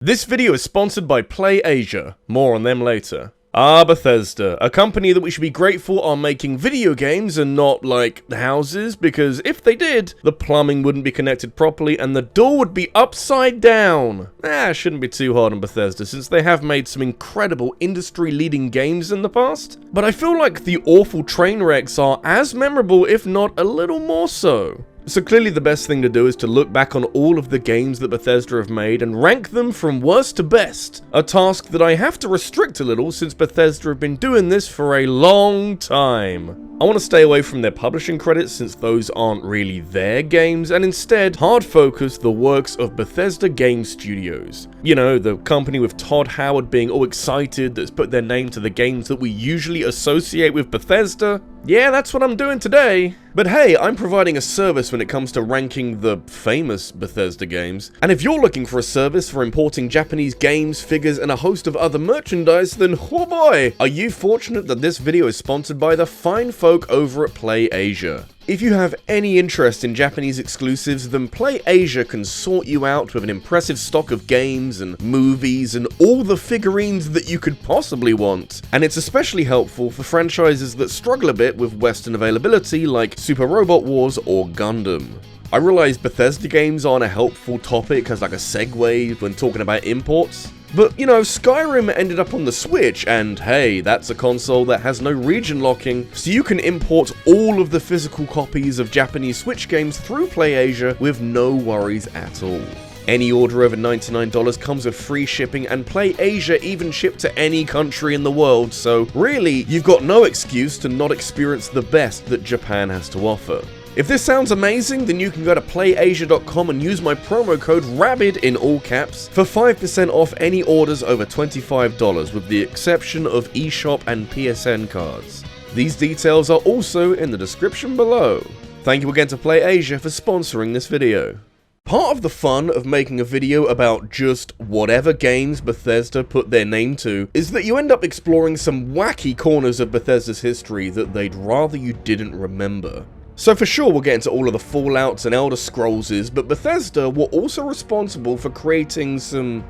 This video is sponsored by PlayAsia, more on them later. Bethesda, a company that we should be grateful are making video games and not, like, houses, because if they did, the plumbing wouldn't be connected properly and the door would be upside down. Shouldn't be too hard on Bethesda, since they have made some incredible industry-leading games in the past, but I feel like the awful train wrecks are as memorable, if not a little more so. So clearly the best thing to do is to look back on all of the games that Bethesda have made and rank them from worst to best, a task that I have to restrict a little since Bethesda have been doing this for a long time. I want to stay away from their publishing credits since those aren't really their games, and instead hard focus the works of Bethesda Game Studios. You know, the company with Todd Howard being all excited that's put their name to the games that we usually associate with Bethesda. Yeah, that's what I'm doing today. But hey, I'm providing a service when it comes to ranking the famous Bethesda games. And if you're looking for a service for importing Japanese games, figures, and a host of other merchandise, then oh boy, are you fortunate that this video is sponsored by the fine folk over at PlayAsia. If you have any interest in Japanese exclusives, then PlayAsia can sort you out with an impressive stock of games and movies and all the figurines that you could possibly want. And it's especially helpful for franchises that struggle a bit with Western availability like Super Robot Wars or Gundam. I realize Bethesda games aren't a helpful topic as like a segue when talking about imports, but you know, Skyrim ended up on the Switch, and hey, that's a console that has no region locking, so you can import all of the physical copies of Japanese Switch games through PlayAsia with no worries at all. Any order over $99 comes with free shipping, and PlayAsia even ship to any country in the world, so really, you've got no excuse to not experience the best that Japan has to offer. If this sounds amazing, then you can go to playasia.com and use my promo code RABBID in all caps for 5% off any orders over $25 with the exception of eShop and PSN cards. These details are also in the description below. Thank you again to PlayAsia for sponsoring this video. Part of the fun of making a video about just whatever games Bethesda put their name to is that you end up exploring some wacky corners of Bethesda's history that they'd rather you didn't remember. So for sure we'll get into all of the Fallouts and Elder Scrollses, but Bethesda were also responsible for creating some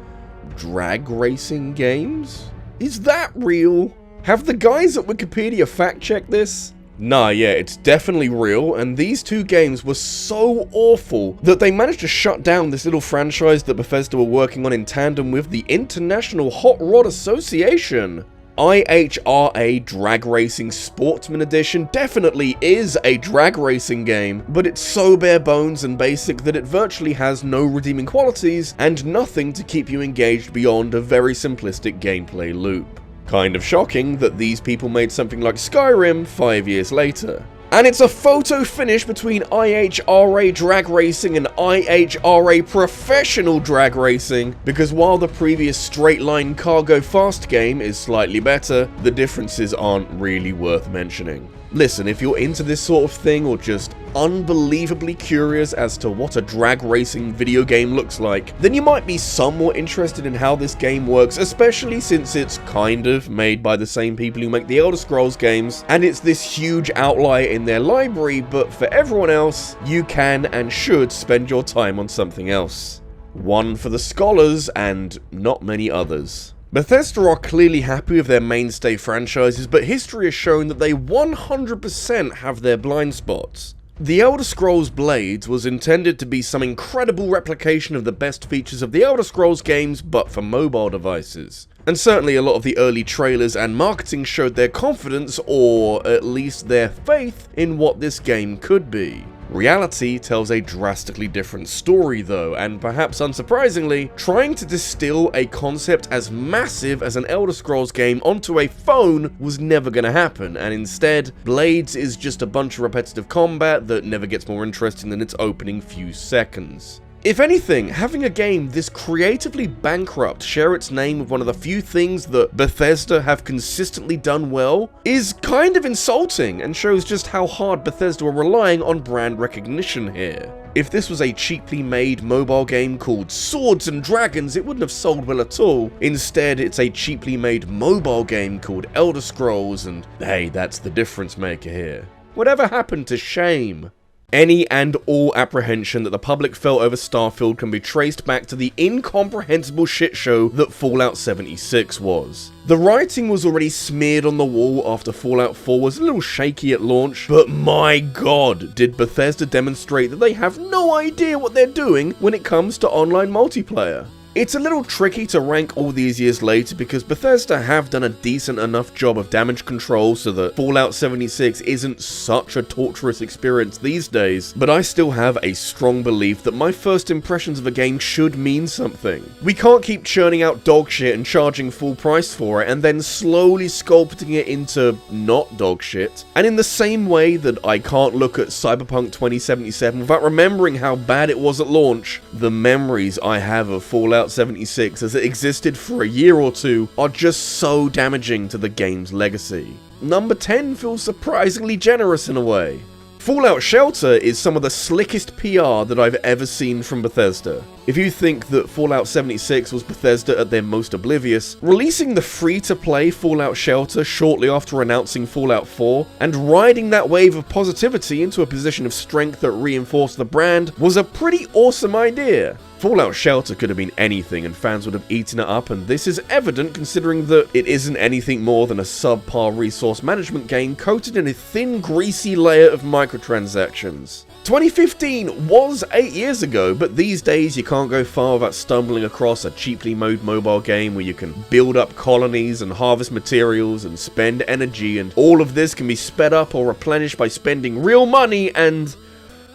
drag racing games? Is that real? Have the guys at Wikipedia fact-checked this? Nah, yeah, it's definitely real, and these two games were so awful that they managed to shut down this little franchise that Bethesda were working on in tandem with the International Hot Rod Association. IHRA Drag Racing Sportsman Edition definitely is a drag racing game, but it's so bare bones and basic that it virtually has no redeeming qualities and nothing to keep you engaged beyond a very simplistic gameplay loop. Kind of shocking that these people made something like Skyrim 5 years later. And it's a photo finish between IHRA Drag Racing and IHRA Professional Drag Racing, because while the previous straight-line cargo fast game is slightly better, the differences aren't really worth mentioning. Listen, if you're into this sort of thing or just unbelievably curious as to what a drag racing video game looks like, then you might be somewhat interested in how this game works, especially since it's kind of made by the same people who make the Elder Scrolls games, and it's this huge outlier in their library, but for everyone else, you can and should spend your time on something else. One for the scholars and not many others. Bethesda are clearly happy with their mainstay franchises, but history has shown that they 100% have their blind spots. The Elder Scrolls Blades was intended to be some incredible replication of the best features of the Elder Scrolls games, but for mobile devices. And certainly a lot of the early trailers and marketing showed their confidence, or at least their faith, in what this game could be. Reality tells a drastically different story though, and perhaps unsurprisingly, trying to distill a concept as massive as an Elder Scrolls game onto a phone was never gonna happen, and instead, Blades is just a bunch of repetitive combat that never gets more interesting than its opening few seconds. If anything, having a game this creatively bankrupt share its name with one of the few things that Bethesda have consistently done well is kind of insulting and shows just how hard Bethesda are relying on brand recognition here. If this was a cheaply made mobile game called Swords and Dragons, it wouldn't have sold well at all. Instead, it's a cheaply made mobile game called Elder Scrolls, and hey, that's the difference maker here. Whatever happened to shame? Any and all apprehension that the public felt over Starfield can be traced back to the incomprehensible shit show that Fallout 76 was. The writing was already smeared on the wall after Fallout 4 was a little shaky at launch, but my god, did Bethesda demonstrate that they have no idea what they're doing when it comes to online multiplayer. It's a little tricky to rank all these years later because Bethesda have done a decent enough job of damage control so that Fallout 76 isn't such a torturous experience these days, but I still have a strong belief that my first impressions of a game should mean something. We can't keep churning out dog shit and charging full price for it and then slowly sculpting it into not dog shit. And in the same way that I can't look at Cyberpunk 2077 without remembering how bad it was at launch, the memories I have of Fallout 76 as it existed for a year or two are just so damaging to the game's legacy. Number 10 feels surprisingly generous in a way. Fallout Shelter is some of the slickest PR that I've ever seen from Bethesda. If you think that Fallout 76 was Bethesda at their most oblivious, releasing the free-to-play Fallout Shelter shortly after announcing Fallout 4, and riding that wave of positivity into a position of strength that reinforced the brand was a pretty awesome idea. Fallout Shelter could have been anything and fans would have eaten it up, and this is evident considering that it isn't anything more than a subpar resource management game coated in a thin, greasy layer of microtransactions. 2015 was 8 years ago, but these days you can't go far without stumbling across a cheaply made mobile game where you can build up colonies and harvest materials and spend energy, and all of this can be sped up or replenished by spending real money, and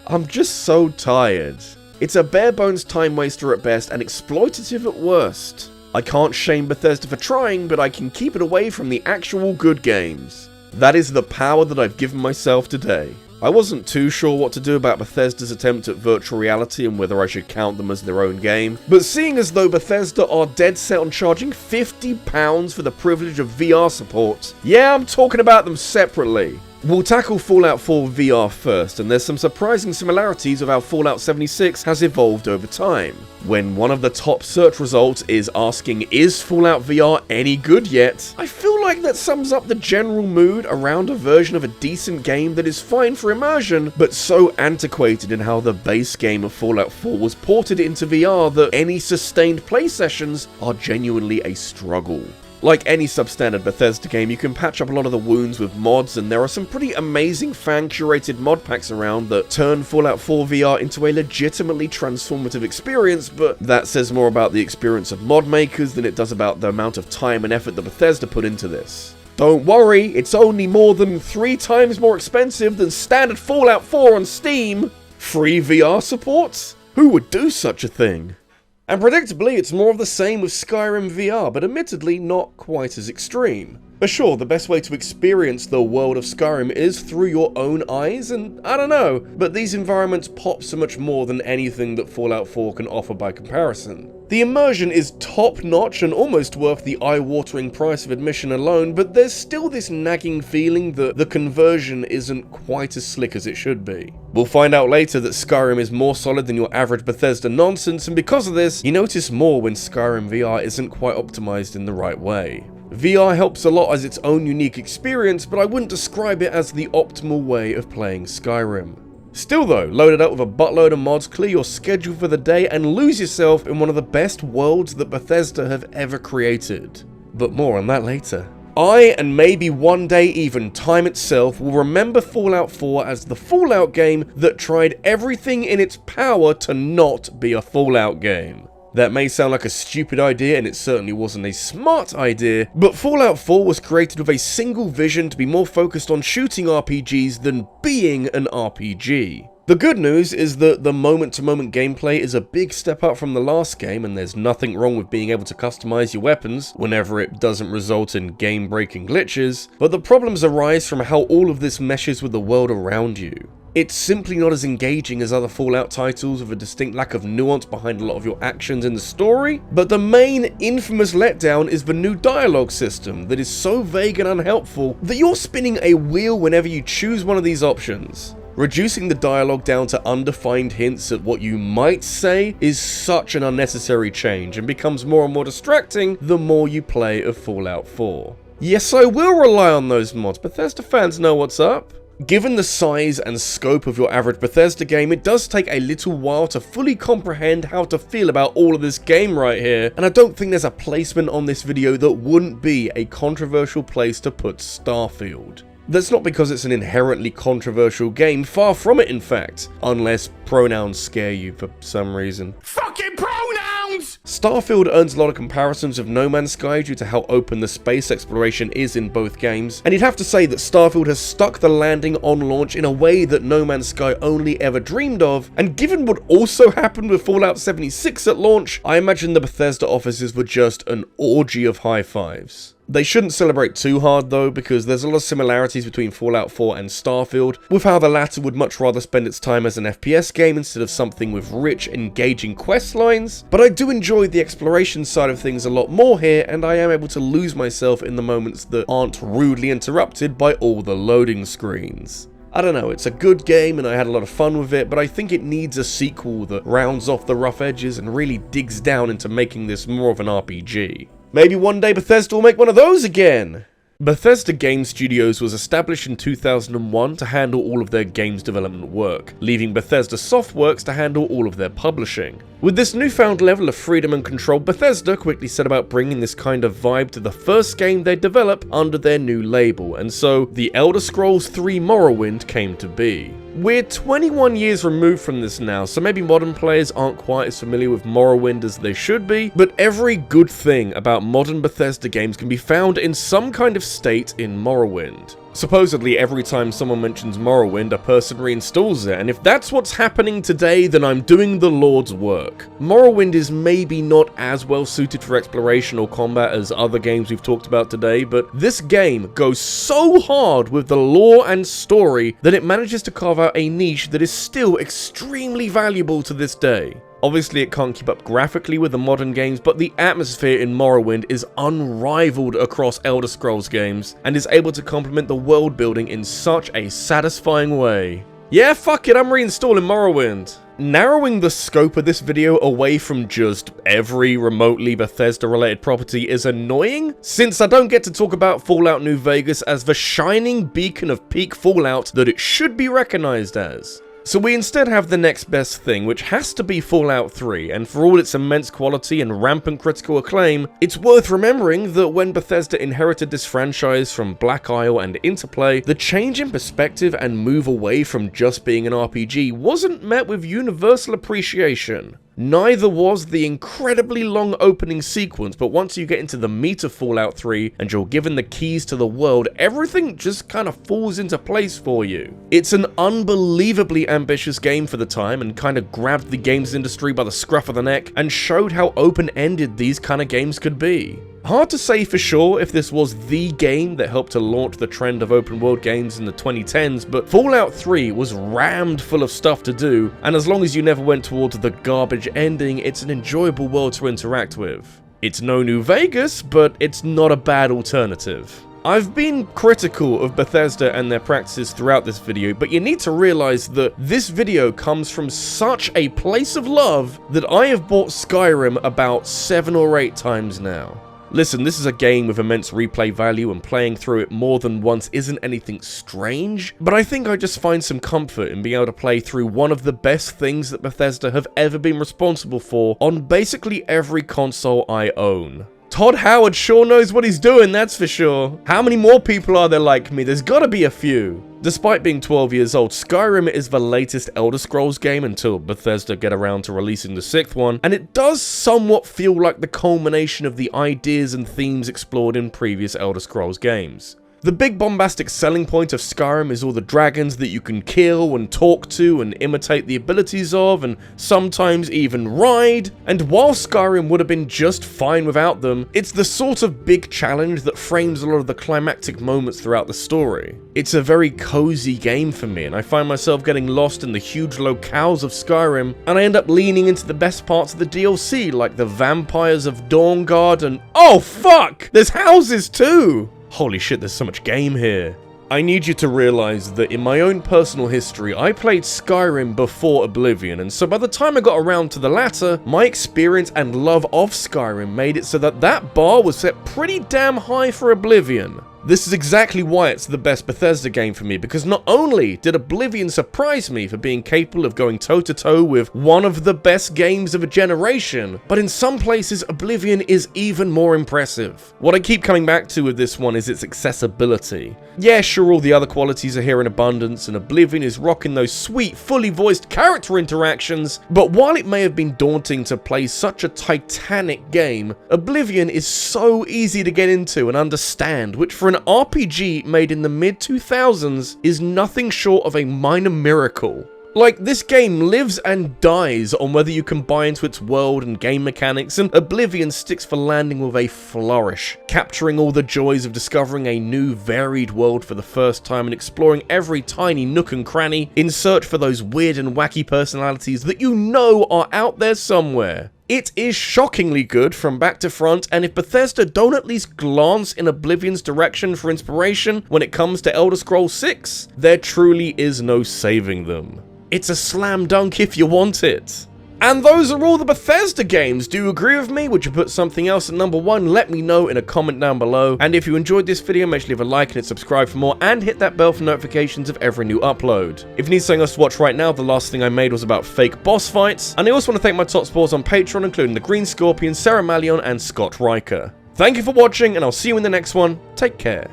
I'm just so tired. It's a bare-bones time waster at best and exploitative at worst. I can't shame Bethesda for trying, but I can keep it away from the actual good games. That is the power that I've given myself today. I wasn't too sure what to do about Bethesda's attempt at virtual reality and whether I should count them as their own game, but seeing as though Bethesda are dead set on charging £50 for the privilege of VR support, yeah, I'm talking about them separately. We'll tackle Fallout 4 VR first, and there's some surprising similarities of how Fallout 76 has evolved over time. When one of the top search results is asking, is Fallout VR any good yet? I feel like that sums up the general mood around a version of a decent game that is fine for immersion, but so antiquated in how the base game of Fallout 4 was ported into VR that any sustained play sessions are genuinely a struggle. Like any substandard Bethesda game, you can patch up a lot of the wounds with mods, and there are some pretty amazing fan-curated mod packs around that turn Fallout 4 VR into a legitimately transformative experience, but that says more about the experience of mod makers than it does about the amount of time and effort that Bethesda put into this. Don't worry, it's only more than 3 times more expensive than standard Fallout 4 on Steam! Free VR support? Who would do such a thing? And predictably, it's more of the same with Skyrim VR, but admittedly not quite as extreme. But sure, the best way to experience the world of Skyrim is through your own eyes, and I don't know, but these environments pop so much more than anything that Fallout 4 can offer by comparison. The immersion is top-notch and almost worth the eye-watering price of admission alone, but there's still this nagging feeling that the conversion isn't quite as slick as it should be. We'll find out later that Skyrim is more solid than your average Bethesda nonsense, and because of this, you notice more when Skyrim VR isn't quite optimized in the right way. VR helps a lot as its own unique experience, but I wouldn't describe it as the optimal way of playing Skyrim. Still though, load it up with a buttload of mods, clear your schedule for the day, and lose yourself in one of the best worlds that Bethesda have ever created. But more on that later. I, and maybe one day even time itself, will remember Fallout 4 as the Fallout game that tried everything in its power to not be a Fallout game. That may sound like a stupid idea, and it certainly wasn't a smart idea, but Fallout 4 was created with a single vision to be more focused on shooting RPGs than being an RPG. The good news is that the moment-to-moment gameplay is a big step up from the last game, and there's nothing wrong with being able to customize your weapons whenever it doesn't result in game-breaking glitches, but the problems arise from how all of this meshes with the world around you. It's simply not as engaging as other Fallout titles, with a distinct lack of nuance behind a lot of your actions in the story, but the main infamous letdown is the new dialogue system that is so vague and unhelpful that you're spinning a wheel whenever you choose one of these options. Reducing the dialogue down to undefined hints at what you might say is such an unnecessary change, and becomes more and more distracting the more you play of Fallout 4. Yes, I will rely on those mods. Bethesda fans know what's up. Given the size and scope of your average Bethesda game, it does take a little while to fully comprehend how to feel about all of this game right here, and I don't think there's a placement on this video that wouldn't be a controversial place to put Starfield. That's not because it's an inherently controversial game, far from it in fact, unless pronouns scare you for some reason. Fucking pronouns! Starfield earns a lot of comparisons of No Man's Sky due to how open the space exploration is in both games, and you'd have to say that Starfield has stuck the landing on launch in a way that No Man's Sky only ever dreamed of, and given what also happened with Fallout 76 at launch, I imagine the Bethesda offices were just an orgy of high fives. They shouldn't celebrate too hard though, because there's a lot of similarities between Fallout 4 and Starfield, with how the latter would much rather spend its time as an FPS game instead of something with rich, engaging quest lines, but I do enjoy the exploration side of things a lot more here, and I am able to lose myself in the moments that aren't rudely interrupted by all the loading screens. I don't know, it's a good game and I had a lot of fun with it, but I think it needs a sequel that rounds off the rough edges and really digs down into making this more of an RPG. Maybe one day Bethesda will make one of those again! Bethesda Game Studios was established in 2001 to handle all of their games development work, leaving Bethesda Softworks to handle all of their publishing. With this newfound level of freedom and control, Bethesda quickly set about bringing this kind of vibe to the first game they develop under their new label, and so The Elder Scrolls III Morrowind came to be. We're 21 years removed from this now, so maybe modern players aren't quite as familiar with Morrowind as they should be, but every good thing about modern Bethesda games can be found in some kind of state in Morrowind. Supposedly, every time someone mentions Morrowind, a person reinstalls it, and if that's what's happening today, then I'm doing the Lord's work. Morrowind is maybe not as well suited for exploration or combat as other games we've talked about today, but this game goes so hard with the lore and story that it manages to carve out a niche that is still extremely valuable to this day. Obviously, it can't keep up graphically with the modern games, but the atmosphere in Morrowind is unrivaled across Elder Scrolls games, and is able to complement the world building in such a satisfying way. Yeah, fuck it, I'm reinstalling Morrowind. Narrowing the scope of this video away from just every remotely Bethesda-related property is annoying, since I don't get to talk about Fallout New Vegas as the shining beacon of peak Fallout that it should be recognized as. So we instead have the next best thing, which has to be Fallout 3, and for all its immense quality and rampant critical acclaim, it's worth remembering that when Bethesda inherited this franchise from Black Isle and Interplay, the change in perspective and move away from just being an RPG wasn't met with universal appreciation. Neither was the incredibly long opening sequence, but once you get into the meat of Fallout 3 and you're given the keys to the world, everything just kind of falls into place for you. It's an unbelievably ambitious game for the time and kind of grabbed the games industry by the scruff of the neck and showed how open-ended these kind of games could be. Hard to say for sure if this was the game that helped to launch the trend of open world games in the 2010s, but Fallout 3 was rammed full of stuff to do, and as long as you never went towards the garbage ending, it's an enjoyable world to interact with. It's no New Vegas, but it's not a bad alternative. I've been critical of Bethesda and their practices throughout this video, but you need to realize that this video comes from such a place of love that I have bought Skyrim about 7 or 8 times now. Listen, this is a game with immense replay value, and playing through it more than once isn't anything strange, but I think I just find some comfort in being able to play through one of the best things that Bethesda have ever been responsible for on basically every console I own. Todd Howard sure knows what he's doing, that's for sure. How many more people are there like me? There's gotta be a few. Despite being 12 years old, Skyrim is the latest Elder Scrolls game until Bethesda get around to releasing the 6th one, and it does somewhat feel like the culmination of the ideas and themes explored in previous Elder Scrolls games. The big bombastic selling point of Skyrim is all the dragons that you can kill and talk to and imitate the abilities of, and sometimes even ride, and while Skyrim would have been just fine without them, it's the sort of big challenge that frames a lot of the climactic moments throughout the story. It's a very cozy game for me, and I find myself getting lost in the huge locales of Skyrim, and I end up leaning into the best parts of the DLC, like the vampires of Dawnguard and— oh fuck! There's houses too! Holy shit, there's so much game here. I need you to realize that in my own personal history, I played Skyrim before Oblivion, and so by the time I got around to the latter, my experience and love of Skyrim made it so that that bar was set pretty damn high for Oblivion. This is exactly why it's the best Bethesda game for me, because not only did Oblivion surprise me for being capable of going toe-to-toe with one of the best games of a generation, but in some places Oblivion is even more impressive. What I keep coming back to with this one is its accessibility. Yeah, sure, all the other qualities are here in abundance, and Oblivion is rocking those sweet, fully voiced character interactions, but while it may have been daunting to play such a titanic game, Oblivion is so easy to get into and understand, which for an RPG made in the mid-2000s is nothing short of a minor miracle. Like, this game lives and dies on whether you can buy into its world and game mechanics, and Oblivion sticks for landing with a flourish, capturing all the joys of discovering a new, varied world for the first time and exploring every tiny nook and cranny in search for those weird and wacky personalities that you know are out there somewhere. It is shockingly good from back to front, and if Bethesda don't at least glance in Oblivion's direction for inspiration when it comes to Elder Scrolls 6, there truly is no saving them. It's a slam dunk if you want it. And those are all the Bethesda games. Do you agree with me? Would you put something else at number 1? Let me know in a comment down below. And if you enjoyed this video, make sure you leave a like and hit subscribe for more, and hit that bell for notifications of every new upload. If you need something else to watch right now, the last thing I made was about fake boss fights. And I also want to thank my top supporters on Patreon, including the Green Scorpion, Sarah Malion, and Scott Riker. Thank you for watching, and I'll see you in the next one. Take care.